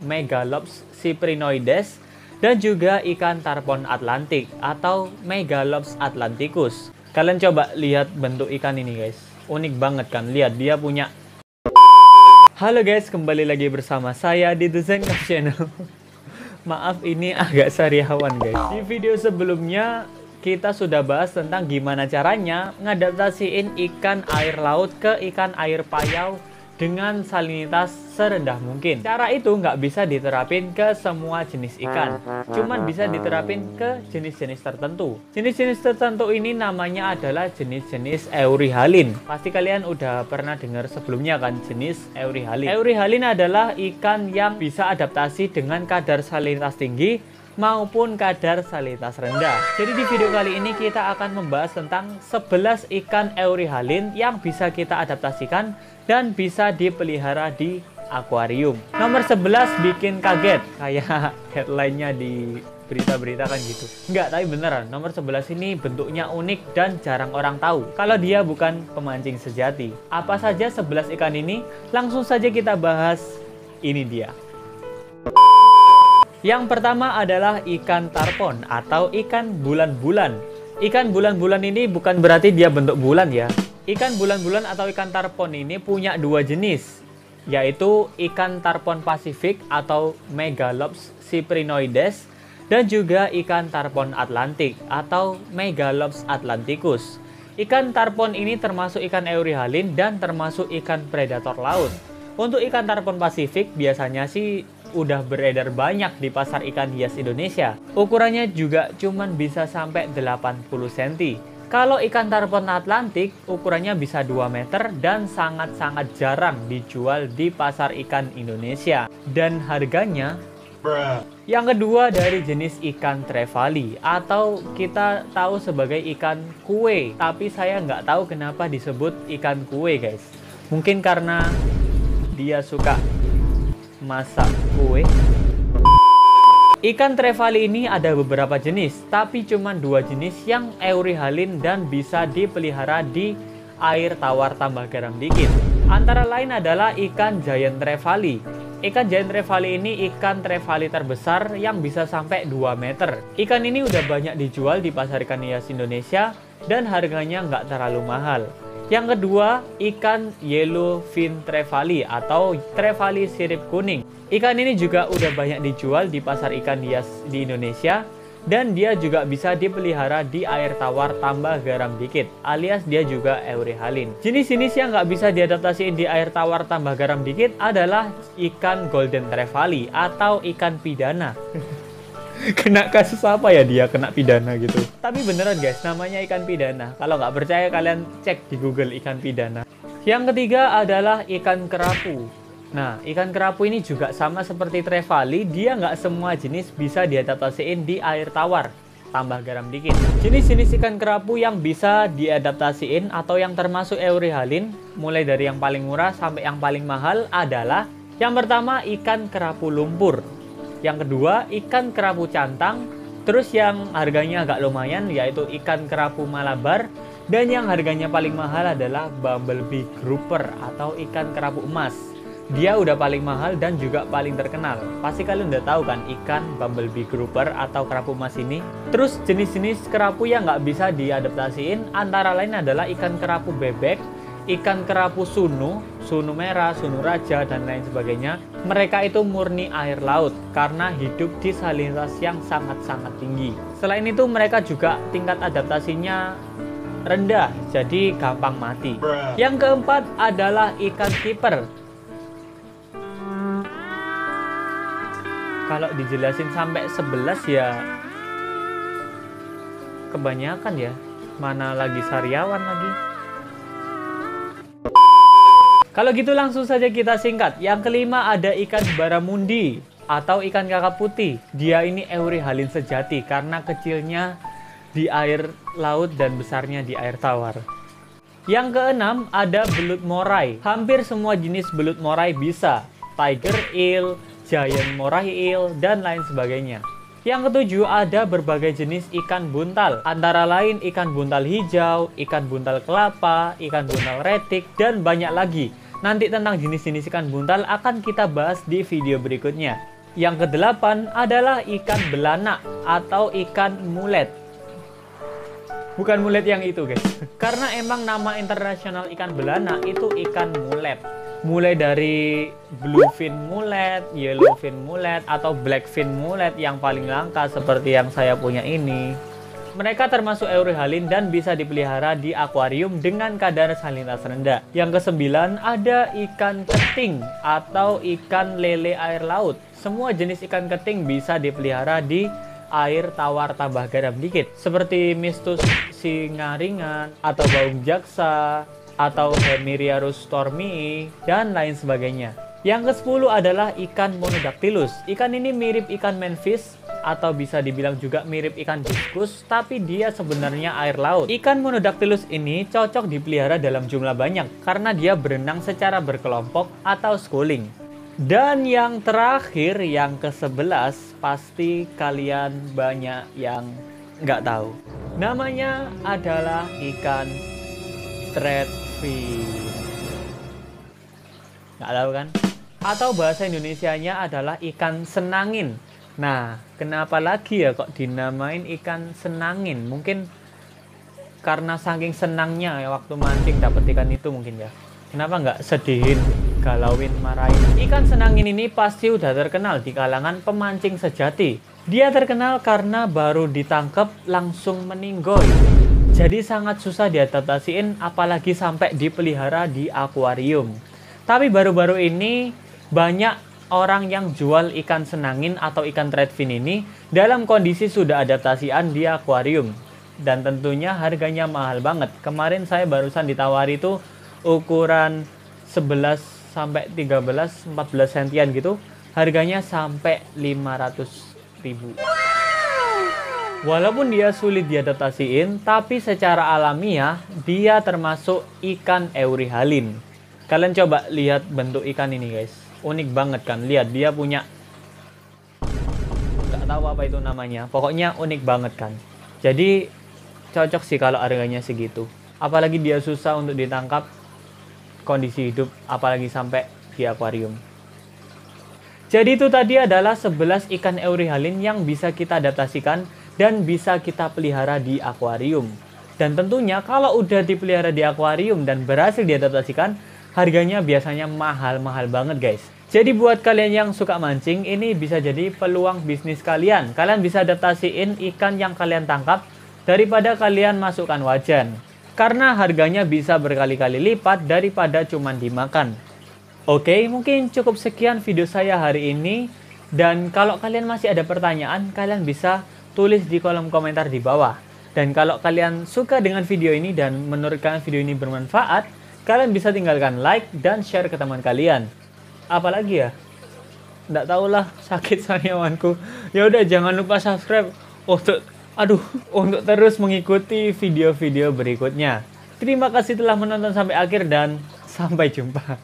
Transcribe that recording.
Megalops cyprinoides, dan juga ikan tarpon Atlantik atau Megalops atlanticus. Kalian coba lihat bentuk ikan ini guys, unik banget kan, lihat dia punya. Halo guys, kembali lagi bersama saya di The Zencast Channel. Maaf ini agak sariawan guys. Di video sebelumnya kita sudah bahas tentang gimana caranya ngadaptasiin ikan air laut ke ikan air payau dengan salinitas serendah mungkin. Cara itu nggak bisa diterapin ke semua jenis ikan, cuman bisa diterapin ke jenis-jenis tertentu. Jenis-jenis tertentu ini namanya adalah jenis-jenis Euryhalin. Pasti kalian udah pernah dengar sebelumnya kan jenis Euryhalin. Euryhalin adalah ikan yang bisa adaptasi dengan kadar salinitas tinggi maupun kadar salinitas rendah. Jadi di video kali ini kita akan membahas tentang 11 ikan Euryhalin yang bisa kita adaptasikan dan bisa dipelihara di akuarium. Nomor 11 bikin kaget, kayak headline-nya di berita-berita kan gitu. Enggak, tapi beneran. Nomor 11 ini bentuknya unik dan jarang orang tahu kalau dia bukan pemancing sejati. Apa saja 11 ikan ini? Langsung saja kita bahas. Ini dia. Yang pertama adalah ikan tarpon atau ikan bulan-bulan. Ikan bulan-bulan ini bukan berarti dia bentuk bulan ya. Ikan bulan-bulan atau ikan tarpon ini punya dua jenis, yaitu ikan tarpon Pasifik atau Megalops cyprinoides dan juga ikan tarpon Atlantik atau Megalops atlanticus. Ikan tarpon ini termasuk ikan Euryhalin dan termasuk ikan predator laut. Untuk ikan tarpon Pasifik biasanya sih udah beredar banyak di pasar ikan hias Indonesia. Ukurannya juga cuman bisa sampai 80 cm. Kalau ikan tarpon Atlantik ukurannya bisa 2 meter dan sangat-sangat jarang dijual di pasar ikan Indonesia. Dan harganya Yang kedua dari jenis ikan trevally atau kita tahu sebagai ikan kue. Tapi saya nggak tahu kenapa disebut ikan kue guys. Mungkin karena dia suka masak kue. Ikan trevally ini ada beberapa jenis, tapi cuma 2 jenis yang Euryhalin dan bisa dipelihara di air tawar tambah garam dikit. Antara lain adalah ikan giant trevally. Ikan giant trevally ini ikan trevally terbesar yang bisa sampai 2 meter. Ikan ini udah banyak dijual di pasar ikan hias Indonesia dan harganya nggak terlalu mahal. Yang kedua, ikan yellowfin trevally atau trevally sirip kuning. Ikan ini juga udah banyak dijual di pasar ikan hias di Indonesia dan dia juga bisa dipelihara di air tawar tambah garam dikit, alias dia juga Euryhalin. Jenis-jenis yang nggak bisa diadaptasiin di air tawar tambah garam dikit adalah ikan golden trevally atau ikan pidana. Kena kasus apa ya dia kena pidana gitu. Tapi beneran guys, namanya ikan pidana. Kalau nggak percaya kalian cek di Google ikan pidana. Yang ketiga adalah ikan kerapu. Nah, ikan kerapu ini juga sama seperti trevally, dia nggak semua jenis bisa diadaptasiin di air tawar tambah garam dikit. Jenis-jenis ikan kerapu yang bisa diadaptasiin atau yang termasuk Euryhalin, mulai dari yang paling murah sampai yang paling mahal adalah yang pertama ikan kerapu lumpur. Yang kedua, ikan kerapu cantang. Terus yang harganya agak lumayan yaitu ikan kerapu Malabar. Dan yang harganya paling mahal adalah bumblebee grouper atau ikan kerapu emas. Dia udah paling mahal dan juga paling terkenal. Pasti kalian udah tahu kan ikan bumblebee grouper atau kerapu emas ini. Terus jenis-jenis kerapu yang nggak bisa diadaptasiin antara lain adalah ikan kerapu bebek, ikan kerapu sunu, sunu merah, sunu raja, dan lain sebagainya. Mereka itu murni air laut karena hidup di salinitas yang sangat-sangat tinggi. Selain itu mereka juga tingkat adaptasinya rendah, jadi gampang mati. Yang keempat adalah ikan kiper. Kalau dijelasin sampai 11 ya kebanyakan ya. Mana lagi sariawan lagi. Kalau gitu langsung saja kita singkat. Yang kelima ada ikan barramundi atau ikan kakap putih. Dia ini Euryhalin sejati karena kecilnya di air laut dan besarnya di air tawar. Yang keenam ada belut moray. Hampir semua jenis belut moray bisa. Tiger eel, giant moray eel, dan lain sebagainya. Yang ketujuh ada berbagai jenis ikan buntal, antara lain ikan buntal hijau, ikan buntal kelapa, ikan buntal retik, dan banyak lagi. Nanti tentang jenis-jenis ikan buntal akan kita bahas di video berikutnya. Yang kedelapan adalah ikan belana atau ikan mulet. Bukan mulet yang itu guys. Karena emang nama internasional ikan belana itu ikan mulet. Mulai dari bluefin mulet, yellowfin mulet, atau blackfin mulet yang paling langka seperti yang saya punya ini. Mereka termasuk euryhalin dan bisa dipelihara di akuarium dengan kadar salinitas rendah. Yang kesembilan ada ikan keting atau ikan lele air laut. Semua jenis ikan keting bisa dipelihara di air tawar tambah garam dikit seperti Mistus singaringan atau baung jaksa atau Hemiriarus stormii dan lain sebagainya. Yang ke-10 adalah ikan Monodactylus. Ikan ini mirip ikan manfish atau bisa dibilang juga mirip ikan diskus, tapi dia sebenarnya air laut. Ikan Monodactylus ini cocok dipelihara dalam jumlah banyak karena dia berenang secara berkelompok atau schooling. Dan yang terakhir, yang ke-11, pasti kalian banyak yang nggak tahu. Namanya adalah ikan threadfin. Nggak tahu kan? Atau bahasa Indonesianya adalah ikan senangin. Nah, kenapa lagi ya kok dinamain ikan senangin? Mungkin karena saking senangnya ya waktu mancing dapat ikan itu mungkin ya. Kenapa nggak sedihin, galauin, marahin? Ikan senangin ini pasti udah terkenal di kalangan pemancing sejati. Dia terkenal karena baru ditangkap langsung meninggoy. Jadi sangat susah diadaptasiin apalagi sampai dipelihara di akuarium. Tapi baru-baru ini banyak orang yang jual ikan senangin atau ikan threadfin ini dalam kondisi sudah adaptasian di akuarium. Dan tentunya harganya mahal banget. Kemarin saya barusan ditawari tuh ukuran 11 sampai 13 14 sentian gitu, harganya sampai 500.000. Walaupun dia sulit diadaptasiin, tapi secara alamiah dia termasuk ikan euryhalin. Kalian coba lihat bentuk ikan ini guys, unik banget kan. Lihat dia punya, nggak tahu apa itu namanya, pokoknya unik banget kan. Jadi cocok sih kalau harganya segitu, apalagi dia susah untuk ditangkap kondisi hidup, apalagi sampai di akuarium. Jadi itu tadi adalah 11 ikan euryhalin yang bisa kita adaptasikan dan bisa kita pelihara di akuarium. Dan tentunya kalau udah dipelihara di akuarium dan berhasil diadaptasikan, harganya biasanya mahal-mahal banget guys. Jadi buat kalian yang suka mancing, ini bisa jadi peluang bisnis kalian. Kalian bisa adaptasiin ikan yang kalian tangkap daripada kalian masukkan wajan. Karena harganya bisa berkali-kali lipat daripada cuman dimakan. Oke, mungkin cukup sekian video saya hari ini. Dan kalau kalian masih ada pertanyaan, kalian bisa tulis di kolom komentar di bawah. Dan kalau kalian suka dengan video ini dan menurut kalian video ini bermanfaat, kalian bisa tinggalkan like dan share ke teman kalian. Apalagi ya? Nggak tahulah, sakit sariawanku. Ya udah, jangan lupa subscribe untuk terus mengikuti video-video berikutnya. Terima kasih telah menonton sampai akhir dan sampai jumpa.